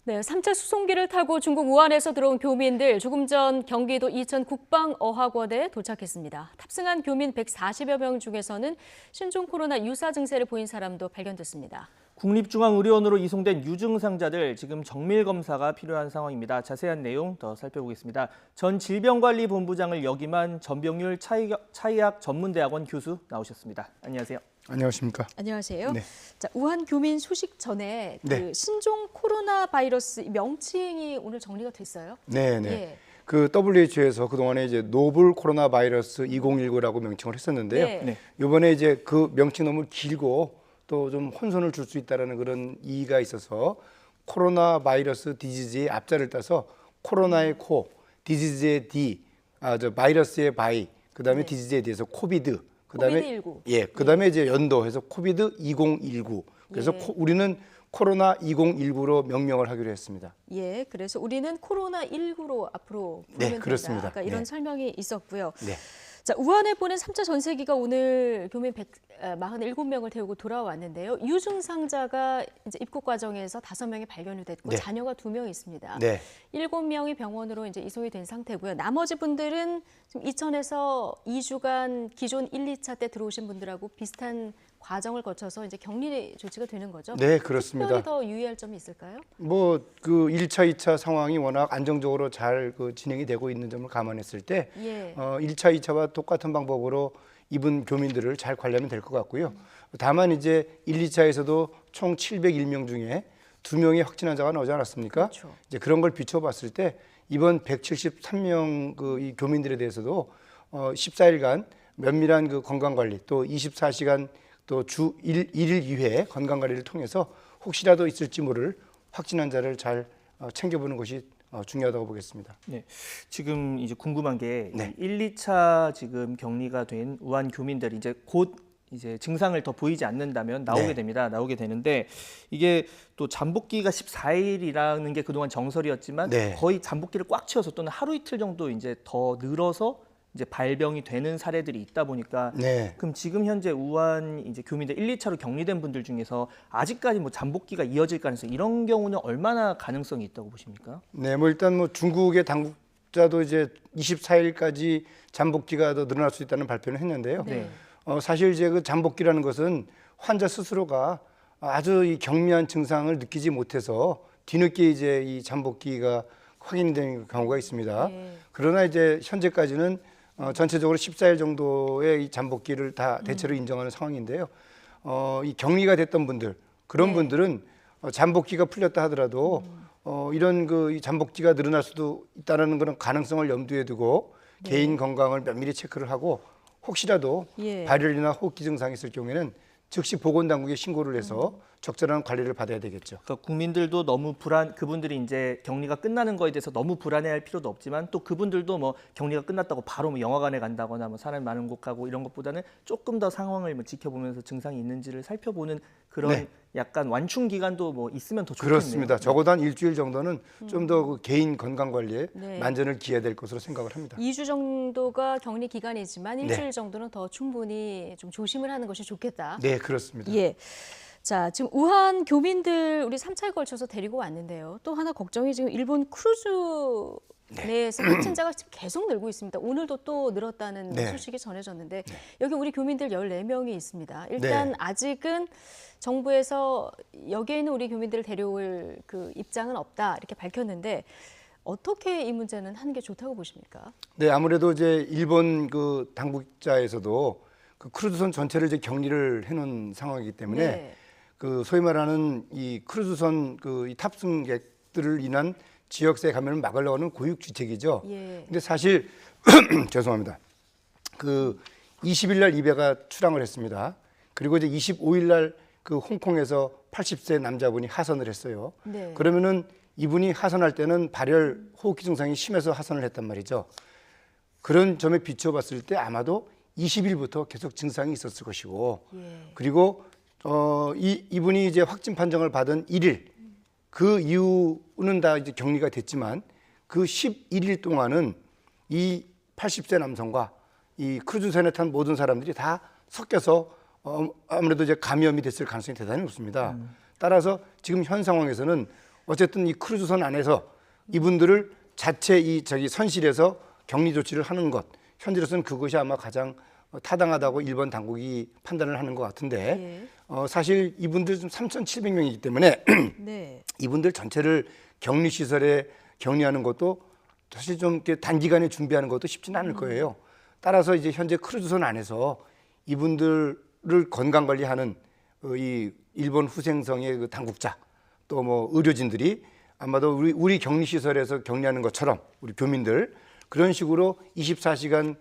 네, 3차 수송기를 타고 중국 우한에서 들어온 교민들 조금 전 경기도 이천 국방어학원에 도착했습니다. 탑승한 교민 140여 명 중에서는 신종 코로나 유사 증세를 보인 사람도 발견됐습니다. 국립중앙의료원으로 이송된 유증상자들 지금 정밀 검사가 필요한 상황입니다. 자세한 내용 더 살펴보겠습니다. 전 질병관리본부장을 역임한 전병률 차의학 전문대학원 교수 나오셨습니다. 안녕하세요. 안녕하십니까. 안녕하세요. 네. 자, 우한 교민 소식 전에 네. 신종 코로나 바이러스 명칭이 오늘 정리가 됐어요? 네네. 예. 그 WHO에서 그동안에 이제 노블 코로나 바이러스 2019라고 명칭을 했었는데요. 네. 이번에 이제 그 명칭 너무 길고 또 좀 혼선을 줄 수 있다라는 그런 이의가 있어서 코로나 바이러스 디지즈의 앞자를 따서 코로나의 코, 디지즈의 디, 바이러스의 바이, 그다음에 네. 디지즈에 대해서 코비드, 그다음에 코비드19. 예, 그다음에 이제 연도해서 코비드 2019. 그래서 예. 우리는 코로나 2019로 명명을 하기로 했습니다. 예, 그래서 우리는 코로나19로 앞으로 부르면 네, 된다. 그렇습니다. 아까 이런 네. 설명이 있었고요. 네. 자, 우한에 보낸 3차 전세기가 오늘 교민 147명을 태우고 돌아왔는데요. 유증상자가 이제 입국 과정에서 5명이 발견이 됐고 네. 자녀가 2명 있습니다. 네. 7명이 병원으로 이제 이송이 된 상태고요. 나머지 분들은 지금 이천에서 2주간 기존 1, 2차 때 들어오신 분들하고 비슷한 과정을 거쳐서 이제 격리 조치가 되는 거죠. 네, 그렇습니다. 특별히 더 유의할 점이 있을까요? 뭐 그 1차, 2차 상황이 워낙 안정적으로 잘 그 진행이 되고 있는 점을 감안했을 때 예. 1차, 2차와 똑같은 방법으로 입은 교민들을 잘 관리하면 될 것 같고요. 다만 이제 1, 2차에서도 총 701명 중에 2명의 확진 환자가 나오지 않았습니까? 그렇죠. 이제 그런 걸 비춰봤을 때 이번 173명 그 이 교민들에 대해서도 14일간 면밀한 그 건강 관리 또 24시간 또 주 1일 2회 건강 관리를 통해서 혹시라도 있을지 모를 확진 환자를 잘 챙겨보는 것이 중요하다고 보겠습니다. 네, 지금 이제 궁금한 게 네. 1, 2차 지금 격리가 된 우한 교민들이 이제 곧 이제 증상을 더 보이지 않는다면 나오게 네. 됩니다. 나오게 되는데 이게 또 잠복기가 14일이라는 게 그동안 정설이었지만 네. 거의 잠복기를 꽉 채워서 또는 하루 이틀 정도 이제 더 늘어서 이제 발병이 되는 사례들이 있다 보니까 네. 그럼 지금 현재 우한 이제 교민들 1, 2차로 격리된 분들 중에서 아직까지 뭐 잠복기가 이어질 가능성 이런 경우는 얼마나 가능성이 있다고 보십니까? 네, 뭐 일단 뭐 중국의 당국자도 이제 24일까지 잠복기가 더 늘어날 수 있다는 발표를 했는데요. 네. 사실 이제 그 잠복기라는 것은 환자 스스로가 아주 이 경미한 증상을 느끼지 못해서 뒤늦게 이제 이 잠복기가 확인된 경우가 있습니다. 네. 그러나 이제 현재까지는 전체적으로 14일 정도의 이 잠복기를 다 대체로 인정하는 상황인데요. 이 격리가 됐던 분들 그런 네. 분들은 잠복기가 풀렸다 하더라도 이런 그 이 잠복기가 늘어날 수도 있다는 그런 가능성을 염두에 두고 네. 개인 건강을 면밀히 체크를 하고 혹시라도 예. 발열이나 호흡기 증상이 있을 경우에는 즉시 보건당국에 신고를 해서 적절한 관리를 받아야 되겠죠. 그러니까 국민들도 너무 그분들이 이제 격리가 끝나는 거에 대해서 너무 불안해할 필요도 없지만 또 그분들도 뭐 격리가 끝났다고 바로 뭐 영화관에 간다거나 뭐 사람 많은 곳 가고 이런 것보다는 조금 더 상황을 뭐 지켜보면서 증상이 있는지를 살펴보는 그런 네. 약간 완충 기간도 뭐 있으면 더 좋겠네요. 그렇습니다. 적어도 한 일주일 정도는 좀 더 그 개인 건강 관리에 네. 만전을 기해야 될 것으로 생각을 합니다. 2주 정도가 격리 기간이지만 일주일 네. 정도는 더 충분히 좀 조심을 하는 것이 좋겠다. 네, 그렇습니다. 예. 자, 지금 우한 교민들 우리 3차에 걸쳐서 데리고 왔는데요. 또 하나 걱정이 지금 일본 크루즈 내에서 확진자가 지금 계속 늘고 있습니다. 오늘도 또 늘었다는 네. 소식이 전해졌는데 여기 우리 교민들 14명이 있습니다. 일단 네. 아직은 정부에서 여기에 있는 우리 교민들을 데려올 그 입장은 없다 이렇게 밝혔는데 어떻게 이 문제는 하는 게 좋다고 보십니까? 네, 아무래도 이제 일본 그 당국자에서도 그 크루즈선 전체를 이제 격리를 해놓은 상황이기 때문에 네. 그 소위 말하는 이 크루즈선 그 이 탑승객들을 인한 지역사회 감염을 막으려고 하는 고육지책이죠. 예. 근데 사실 죄송합니다. 그 20일 날 이 배가 출항을 했습니다. 그리고 이제 25일 날 그 홍콩에서 80세 남자분이 하선을 했어요. 네. 그러면은 이분이 하선할 때는 발열 호흡기 증상이 심해서 하선을 했단 말이죠. 그런 점에 비춰봤을 때 아마도 20일부터 계속 증상이 있었을 것이고 예. 그리고 이분이 이제 확진 판정을 받은 1일 그 이후는 다 이제 격리가 됐지만 그 11일 동안은 이 80세 남성과 이 크루즈선에 탄 모든 사람들이 다 섞여서 아무래도 이제 감염이 됐을 가능성이 대단히 높습니다. 따라서 지금 현 상황에서는 어쨌든 이 크루즈선 안에서 이분들을 자체 이 선실에서 격리 조치를 하는 것, 현재로서는 그것이 아마 가장 타당하다고 일본 당국이 판단을 하는 것 같은데 사실 이분들 좀 3,700명이기 때문에 네. 이분들 전체를 격리 시설에 격리하는 것도 사실 좀 이렇게 단기간에 준비하는 것도 쉽지는 않을 거예요. 따라서 이제 현재 크루즈선 안에서 이분들을 건강 관리하는 이 일본 후생성의 그 당국자 또 뭐 의료진들이 아마도 우리 격리 시설에서 격리하는 것처럼 우리 교민들 그런 식으로 24시간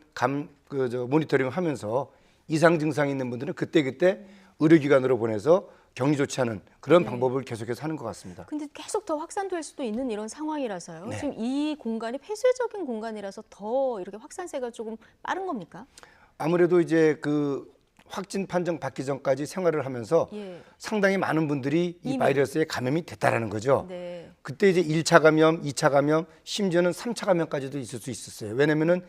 모니터링을 하면서 이상 증상이 있는 분들은 그때그때 의료기관으로 보내서 격리 조치하는 그런 방법을 계속해서 하는 것 같습니다. 근데 계속 더 확산될 수도 있는 이런 상황이라서요. 네. 지금 이 공간이 폐쇄적인 공간이라서 더 이렇게 확산세가 조금 빠른 겁니까? 아무래도 이제 그 확진 판정 받기 전까지 생활을 하면서 예. 상당히 많은 분들이 이 이미. 바이러스에 감염이 됐다라는 거죠. 네. 그때 이제 1차 감염, 2차 감염, 심지어는 3차 감염까지도 있을 수 있었어요. 왜냐면은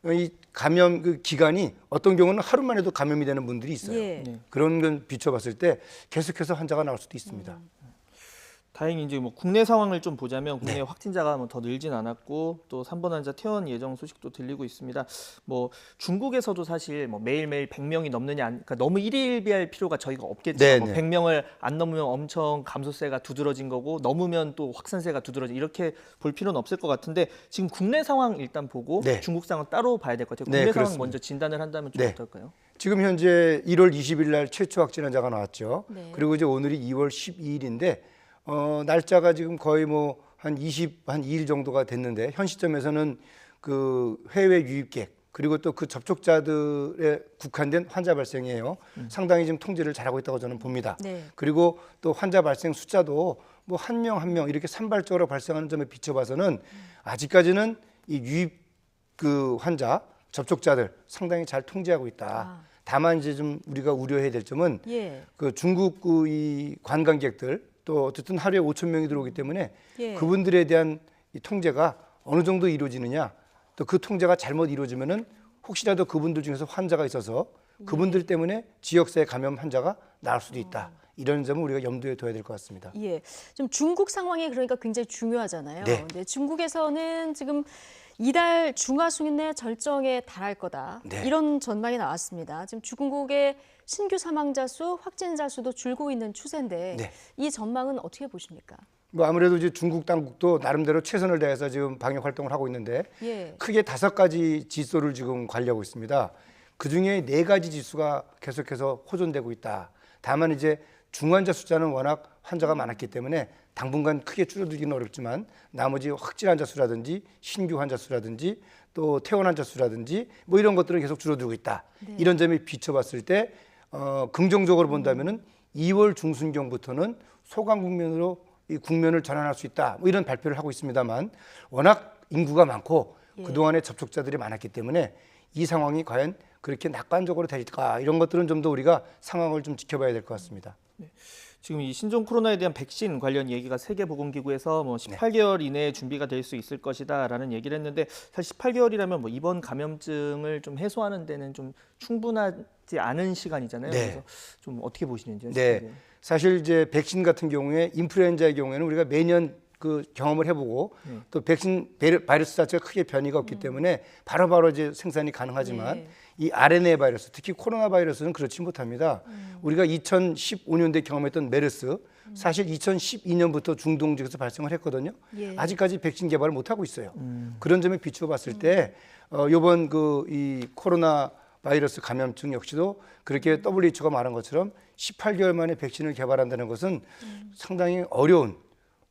이 감염 그 기간이 어떤 경우는 하루만 해도 감염이 되는 분들이 있어요. 예. 네. 그런 건 비춰봤을 때 계속해서 환자가 나올 수도 있습니다. 다행히 이제 뭐 국내 상황을 좀 보자면 국내 확진자가 뭐 더 늘진 않았고 또 3번 환자 퇴원 예정 소식도 들리고 있습니다. 뭐 중국에서도 사실 뭐 매일매일 100명이 넘느냐 그러니까 너무 일희일비할 필요가 저희가 없겠죠. 네, 뭐 네. 100명을 안 넘으면 엄청 감소세가 두드러진 거고 넘으면 또 확산세가 두드러진 이렇게 볼 필요는 없을 것 같은데 지금 국내 상황 일단 보고 네. 중국 상황 따로 봐야 될 것 같아요. 네, 국내 상황 그렇습니다. 먼저 진단을 한다면 좀 네. 어떨까요? 지금 현재 1월 20일 날 최초 확진 환자가 나왔죠. 네. 그리고 이제 오늘이 2월 12일인데 날짜가 지금 거의 뭐 한 2일 정도가 됐는데 현 시점에서는 그 해외 유입객 그리고 또 그 접촉자들에 국한된 환자 발생이에요. 상당히 지금 통제를 잘하고 있다고 저는 봅니다. 네. 그리고 또 환자 발생 숫자도 뭐 한 명 한 명 이렇게 산발적으로 발생하는 점에 비춰봐서는 아직까지는 이 유입 그 환자 접촉자들 상당히 잘 통제하고 있다. 다만 이제 좀 우리가 우려해야 될 점은 예. 그 중국 그 이 관광객들 또 어쨌든 하루에 5천 명이 들어오기 때문에 예. 그분들에 대한 이 통제가 어느 정도 이루어지느냐 또 그 통제가 잘못 이루어지면은 혹시라도 그분들 중에서 환자가 있어서 그분들 때문에 지역사회 감염 환자가 나올 수도 있다. 이런 점을 우리가 염두에 둬야 될 것 같습니다. 예. 좀 중국 상황이 그러니까 굉장히 중요하잖아요. 네. 근데 중국에서는 지금 이달 중하순 내 절정에 달할 거다. 네. 이런 전망이 나왔습니다. 지금 중국의 신규 사망자 수, 확진자 수도 줄고 있는 추세인데 네. 이 전망은 어떻게 보십니까? 뭐 아무래도 이제 중국 당국도 나름대로 최선을 다해서 지금 방역 활동을 하고 있는데 예. 크게 5가지 지수를 지금 관리하고 있습니다. 그 중에 4가지 지수가 계속해서 호전되고 있다. 다만 이제 중환자 숫자는 워낙 환자가 많았기 때문에 당분간 크게 줄어들기는 어렵지만 나머지 확진 환자 수라든지 신규 환자 수라든지 또 퇴원 환자 수라든지 뭐 이런 것들은 계속 줄어들고 있다. 네. 이런 점에 비춰봤을 때 긍정적으로 본다면은 2월 중순경부터는 소강 국면으로 이 국면을 전환할 수 있다. 뭐 이런 발표를 하고 있습니다만 워낙 인구가 많고 예. 그동안에 접촉자들이 많았기 때문에 이 상황이 과연 그렇게 낙관적으로 될까 이런 것들은 좀 더 우리가 상황을 좀 지켜봐야 될 것 같습니다. 지금 이 신종 코로나에 대한 백신 관련 얘기가 세계보건기구에서 뭐 18개월 이내에 준비가 될 수 있을 것이다라는 얘기를 했는데 사실 18개월이라면 뭐 이번 감염증을 좀 해소하는 데는 좀 충분하지 않은 시간이잖아요. 네. 그래서 좀 어떻게 보시는지요? 네, 사실 이제 백신 같은 경우에 인플루엔자의 경우에는 우리가 매년 그 경험을 해보고 또 백신 바이러스 자체가 크게 변이가 없기 때문에 바로바로 이제 생산이 가능하지만 네. 이 RNA 바이러스, 특히 코로나 바이러스는 그렇지 못합니다. 우리가 2015년도에 경험했던 메르스, 사실 2012년부터 중동 지역에서 발생을 했거든요. 예. 아직까지 백신 개발을 못 하고 있어요. 그런 점에 비추어봤을 때 이번 그 이 코로나 바이러스 감염증 역시도 그렇게 WHO가 말한 것처럼 18개월 만에 백신을 개발한다는 것은 상당히 어려운.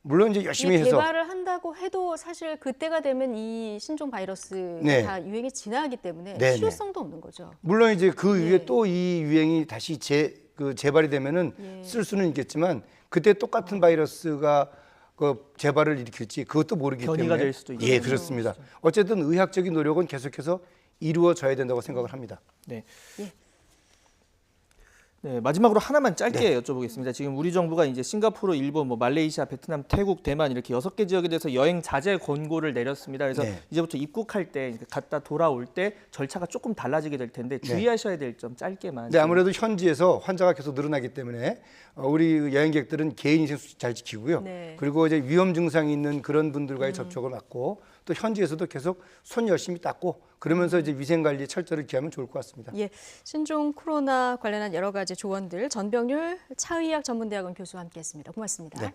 물론 이제 열심히 해서 개발을 한다고 해도 사실 그때가 되면 이 신종 바이러스가 네. 다 유행이 지나가기 때문에 네, 실효성도 없는 거죠. 물론 이제 그 예. 위에 또 이 유행이 다시 재발이 되면은 예. 쓸 수는 있겠지만 그때 똑같은 바이러스가 그 재발을 일으킬지 그것도 모르기 변이가 때문에 될 수도 예, 있겠죠. 그렇습니다. 어쨌든 의학적인 노력은 계속해서 이루어져야 된다고 생각을 합니다. 네. 예. 네, 마지막으로 하나만 짧게 여쭤보겠습니다. 지금 우리 정부가 이제 싱가포르, 일본, 뭐 말레이시아, 베트남, 태국, 대만 이렇게 6개 지역에 대해서 여행 자제 권고를 내렸습니다. 그래서 이제부터 입국할 때 갔다 돌아올 때 절차가 조금 달라지게 될 텐데 주의하셔야 될 점 짧게만. 네, 아무래도 현지에서 환자가 계속 늘어나기 때문에 우리 여행객들은 개인위생 수칙 잘 지키고요. 네. 그리고 이제 위험 증상이 있는 그런 분들과의 접촉을 막고 또 현지에서도 계속 손 열심히 닦고 그러면서 이제 위생 관리에 철저를 기하면 좋을 것 같습니다. 예, 신종 코로나 관련한 여러 가지 조언들 전병률 차의학 전문대학원 교수와 함께했습니다. 고맙습니다. 네.